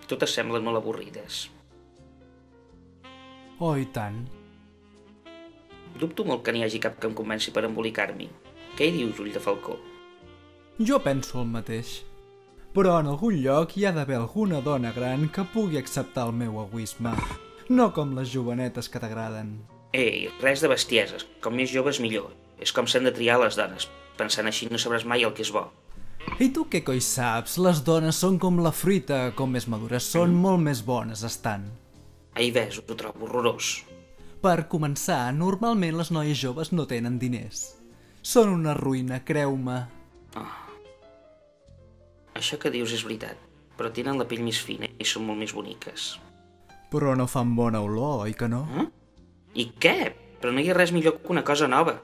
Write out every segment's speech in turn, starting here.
Totes semblen molt avorrides. Oh, i tant. Dubto molt que n'hi hagi cap que em convenci per embolicar-m'hi. Què hi dius, ull de falcó? Jo penso el mateix. Però en algun lloc hi ha d'haver alguna dona gran que pugui acceptar el meu egoisme. No com les jovenetes que t'agraden. Ei, res de bestieses. Com més joves millor. És com s'han de triar les dones. Pensant així no sabràs mai el que és bo. I tu què coi saps? Les dones són com la fruita, com més madures són, molt més bones estan. Ahí ves, ho trobo horrorós. Per començar, normalment les noies joves no tenen diners. Són una ruïna, creu-me. Això que dius és veritat, però tenen la pell més fina i són molt més boniques. Però no fan bona olor, oi que no? I què? Però no hi ha res millor que una cosa nova.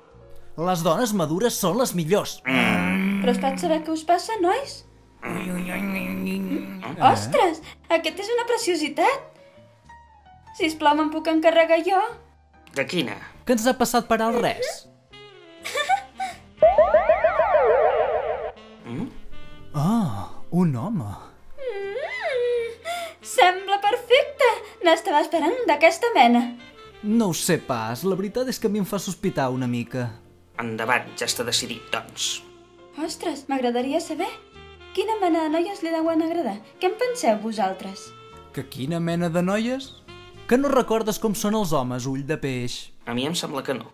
Les dones madures són les millors. Però es pot saber què us passa, nois? Ostres, aquest és una preciositat. Sisplau, me'n puc encarregar jo? De quina? Que ens ha passat per al res? Un home. Sembla perfecte. N'estava esperant d'aquesta mena. No ho sé pas, la veritat és que a mi em fa sospitar una mica. Endavant, ja està decidit, doncs. Ostres, m'agradaria saber quina mena de noies li deuen agradar. Què en penseu, vosaltres? Que quina mena de noies? Que no recordes com són els homes, ull de peix? A mi em sembla que no.